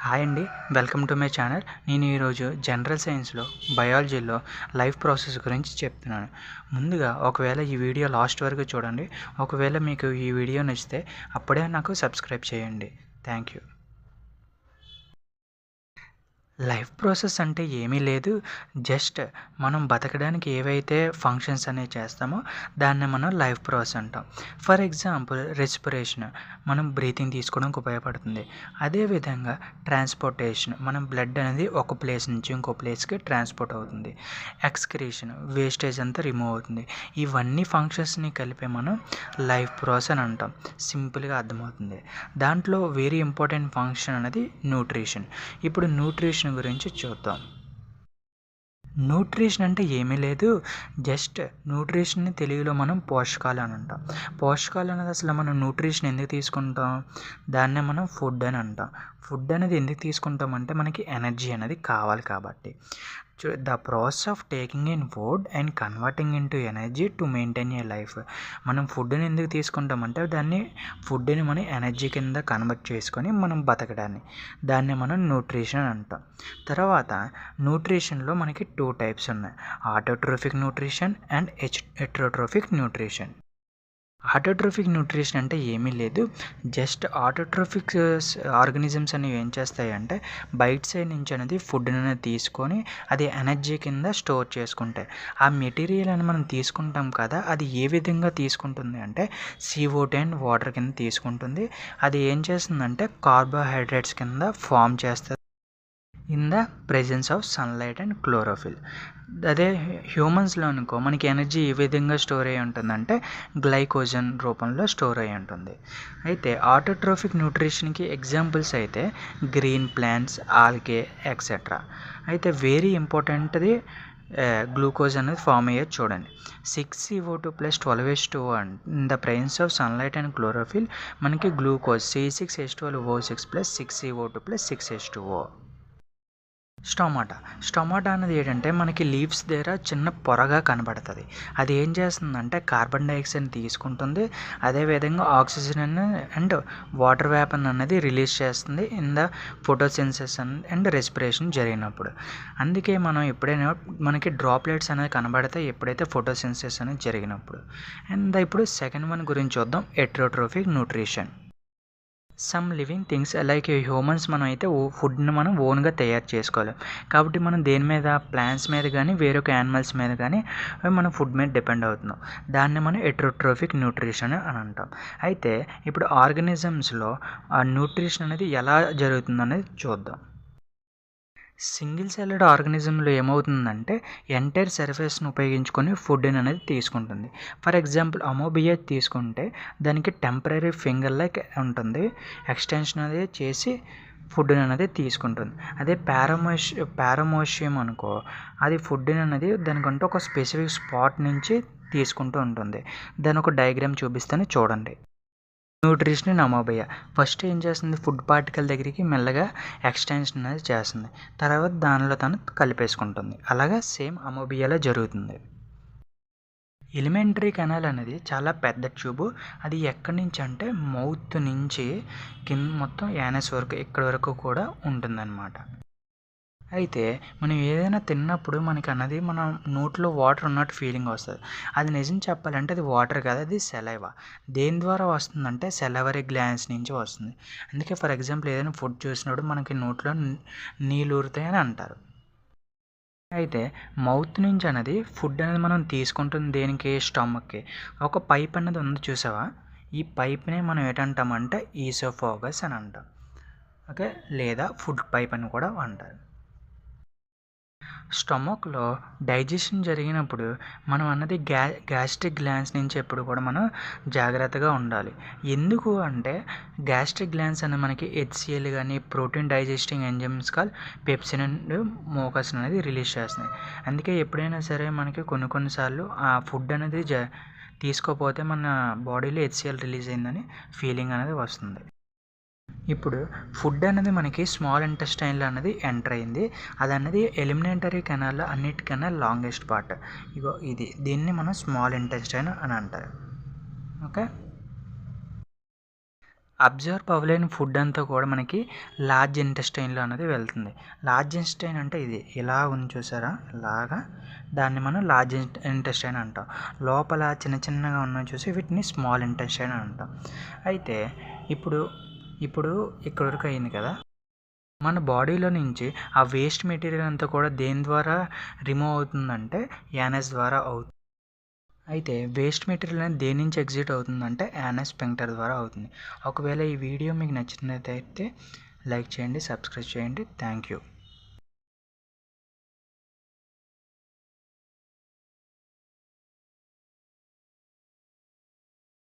Hi అండి. Welcome to my channel. నేను ఈరోజు జనరల్ సైన్స్లో బయాలజీలో లైఫ్ ప్రాసెస్ గురించి చెప్తున్నాను. ముందుగా ఒకవేళ ఈ వీడియో లాస్ట్ వరకు చూడండి. ఒకవేళ మీకు ఈ వీడియో నచ్చితే అప్పుడే నాకు సబ్స్క్రైబ్ చేయండి. Thank you. లైఫ్ ప్రాసెస్ అంటే ఏమీ లేదు. జస్ట్ మనం బతకడానికి ఏవైతే ఫంక్షన్స్ అనేవి చేస్తామో దాన్ని మనం లైఫ్ ప్రాసెస్ అంటాం. ఫర్ ఎగ్జాంపుల్ రెస్పిరేషన్ మనం బ్రీతింగ్ తీసుకోవడానికి ఉపయోగపడుతుంది. అదేవిధంగా ట్రాన్స్పోర్టేషన్ మనం బ్లడ్ అనేది ఒక ప్లేస్ నుంచి ఇంకో ప్లేస్కి ట్రాన్స్పోర్ట్ అవుతుంది. ఎక్స్క్రీషన్ వేస్టేజ్ అంతా రిమూవ్ అవుతుంది. ఇవన్నీ ఫంక్షన్స్ని కలిపి మనం లైఫ్ ప్రాసెస్ అని అంటాం. సింపుల్గా అర్థమవుతుంది. దాంట్లో వెరీ ఇంపార్టెంట్ ఫంక్షన్ అనేది న్యూట్రిషన్. ఇప్పుడు న్యూట్రిషన్ గురించి చూద్దాం. న్యూట్రిషన్ అంటే ఏమీ లేదు. జస్ట్ న్యూట్రిషన్ని తెలుగులో మనం పోషకాలు అని అంటాం. పోషకాలు అనేది అసలు మనం న్యూట్రిషన్ ఎందుకు తీసుకుంటాం? దాన్నే మనం ఫుడ్ అని అంటాం. ఫుడ్ అనేది ఎందుకు తీసుకుంటాం అంటే మనకి ఎనర్జీ అనేది కావాలి కాబట్టి. The process of taking in food and converting in to energy to maintain a life. మనం ఫుడ్ని ఎందుకు తీసుకుంటామంటే ఫుడ్ని మనం ఎనర్జీ కింద కన్వర్ట్ చేసుకొని మనం దాన్ని మనం న్యూట్రిషన్ అని అంటాం. తర్వాత న్యూట్రిషన్లో మనకి 2 టైప్స్ ఉన్నాయి. Autotrophic nutrition and heterotrophic nutrition. Autotrophic nutrition అంటే ఏమీ లేదు. జస్ట్ ఆటోట్రోఫిక్ ఆర్గానిజమ్స్ అనేవి ఏం చేస్తాయంటే బయట సైడ్ నుంచి అనేది ఫుడ్ని అనేది తీసుకొని అది ఎనర్జీ కింద స్టోర్ చేసుకుంటాయి. ఆ మెటీరియల్ అని మనం తీసుకుంటాం కదా, అది ఏ విధంగా తీసుకుంటుంది అంటే CO2 అండ్ వాటర్ కింద తీసుకుంటుంది. అది ఏం చేస్తుందంటే కార్బోహైడ్రేట్స్ కింద ఫామ్ చేస్తుంది in the presence of sunlight and chlorophyll. అదే హ్యూమన్స్లో అనుకో మనకి ఎనర్జీ ఏ విధంగా స్టోర్ అయ్యి ఉంటుందంటే గ్లైకోజన్ రూపంలో స్టోర్ అయ్యి ఉంటుంది. అయితే ఆటోట్రోఫిక్ న్యూట్రిషన్కి ఎగ్జాంపుల్స్ అయితే గ్రీన్ ప్లాంట్స్, ఆల్గే ఎక్సెట్రా. అయితే వెరీ ఇంపార్టెంట్ది గ్లూకోజ్ అనేది ఫామ్ అయ్యేది చూడండి. 6CO2 + 12H2O in the presence of sunlight and chlorophyll మనకి glucose C6H12O6 + 6CO2 + 6H2O. Stomata అనేది ఏంటంటే మనకి లీవ్స్ దగ్గర చిన్న పొరగా కనబడుతుంది. అది ఏం చేస్తుందంటే కార్బన్ డైఆక్సైడ్ తీసుకుంటుంది. అదేవిధంగా ఆక్సిజన్ అండ్ వాటర్ వేపర్ అనేది రిలీజ్ చేస్తుంది in the photosynthesis and respiration జరిగినప్పుడు. అందుకే మనం ఎప్పుడైనా మనకి డ్రాప్లెట్స్ అనేది కనబడతాయి ఎప్పుడైతే ఫోటోసిన్థసిస్ అనేది జరిగినప్పుడు. అండ్ ఇప్పుడు సెకండ్ వన్ గురించి చూద్దాం, heterotrophic nutrition. Some living things like humans మనం అయితే ఫుడ్ని మనం ఓన్గా తయారు చేసుకోలేం. కాబట్టి మనం దేని మీద ప్లాంట్స్ మీద కానీ వేరొక యానిమల్స్ మీద కానీ మనం ఫుడ్ మీద డిపెండ్ అవుతున్నాం. దాన్ని మనం హెటెరోట్రోఫిక్ న్యూట్రిషన్ అని అంటాం. అయితే ఇప్పుడు ఆర్గానిజమ్స్లో ఆ న్యూట్రిషన్ అనేది ఎలా జరుగుతుందనేది చూద్దాం. సింగిల్ సెల్డ్ ఆర్గానిజంలో ఏమవుతుందంటే ఎంటైర్ సర్ఫేస్ను ఉపయోగించుకొని ఫుడ్ని అనేది తీసుకుంటుంది. ఫర్ ఎగ్జాంపుల్ అమోబియా తీసుకుంటే దానికి టెంపరీ ఫింగర్ లైక్ ఉంటుంది, ఎక్స్టెన్షన్ అనేది చేసి ఫుడ్ని అనేది తీసుకుంటుంది. అదే పారామోషియం అనుకో, అది ఫుడ్ని అనేది దానికంటే ఒక స్పెసిఫిక్ స్పాట్ నుంచి తీసుకుంటూ ఉంటుంది. దాని ఒక డయాగ్రామ్ చూపిస్తాను చూడండి. న్యూట్రిషన్ అమోబియా ఫస్ట్ ఏం చేస్తుంది, ఫుడ్ పార్టికల్ దగ్గరికి మెల్లగా ఎక్స్టెన్షన్ అనేది చేస్తుంది. తర్వాత దానిలో తను కలిపేసుకుంటుంది. అలాగా సేమ్ అమోబియాలో జరుగుతుంది. ఎలిమెంటరీ కెనాల్ అనేది చాలా పెద్ద ట్యూబ్. అది ఎక్కడి నుంచి అంటే మౌత్ నుంచి కింద మొత్తం యానస్ వరకు ఇక్కడి వరకు కూడా ఉంటుందన్నమాట. అయితే మనం ఏదైనా తిన్నప్పుడు మనకి అన్నది మన నోట్లో వాటర్ ఉన్నట్టు ఫీలింగ్ వస్తుంది. అది నిజం చెప్పాలంటే అది వాటర్ కాదు, అది సెలైవా. దేని ద్వారా వస్తుందంటే సెలవరీ గ్లాండ్స్ నుంచి వస్తుంది. అందుకే ఫర్ ఎగ్జాంపుల్ ఏదైనా ఫుడ్ చూసినప్పుడు మనకి నోట్లో నీళ్ళు ఊరుతాయని అంటారు. అయితే మౌత్ నుంచి అనేది ఫుడ్ అనేది మనం తీసుకుంటుంది దేనికి, స్టమక్కి. ఒక పైప్ అనేది ఉంది చూసావా, ఈ పైప్నే మనం ఏంటంటామంటే ఈసోఫాగస్ అని అంటాం. ఓకే, లేదా ఫుడ్ పైప్ అని కూడా అంటారు. స్టమక్లో డైజెషన్ జరిగినప్పుడు మనం అన్నది గ్యాస్ట్రిక్ గ్లాండ్స్ నుంచి ఎప్పుడు కూడా మనం జాగ్రత్తగా ఉండాలి. ఎందుకు అంటే గ్యాస్ట్రిక్ గ్లాండ్స్ అనేది మనకి HCl కానీ protein digesting enzymes call pepsin and mucus అనేది రిలీజ్ చేస్తున్నాయి. అందుకే ఎప్పుడైనా సరే మనకి కొన్నిసార్లు ఆ ఫుడ్ అనేది తీసుకోకపోతే మన బాడీలో HCl రిలీజ్ అయిందని ఫీలింగ్ అనేది వస్తుంది. ఇప్పుడు ఫుడ్ అనేది మనకి స్మాల్ ఇంటెస్టైన్లో అనేది ఎంటర్ అయింది. అది అన్నది ఎలిమినేటరీ కెనాల్లో అన్నిటికన్నా లాంగెస్ట్ పార్ట్. దీన్ని మనం స్మాల్ ఇంటెస్టైన్ అని అంటారు. ఓకే, అబ్జర్వ్ అవ్వలేని ఫుడ్ అంతా కూడా మనకి లార్జ్ ఇంటెస్టైన్లో అనేది వెళ్తుంది. లార్జ్ ఇంటెస్టైన్ అంటే ఇది ఇలా ఉంది చూసారా, ఇలాగా దాన్ని మనం లార్జ్ ఇంటెస్టైన్ అంటాం. లోపల చిన్న చిన్నగా ఉన్నాయి చూసి వీటిని స్మాల్ ఇంటెస్టైన్ అంటాం. అయితే ఇప్పుడు ఇక్కడ వరకు అయింది కదా. మన బాడీలో నుంచి ఆ వేస్ట్ మెటీరియల్ అంతా కూడా దేని ద్వారా రిమూవ్ అవుతుందంటే యానస్ ద్వారా అవుతుంది. అయితే వేస్ట్ మెటీరియల్ అనేది దేని నుంచి ఎగ్జిట్ అవుతుందంటే యానస్ స్ఫింక్టర్ ద్వారా అవుతుంది. ఒకవేళ ఈ వీడియో మీకు నచ్చినట్లయితే లైక్ చేయండి, సబ్స్క్రైబ్ చేయండి. Thank you.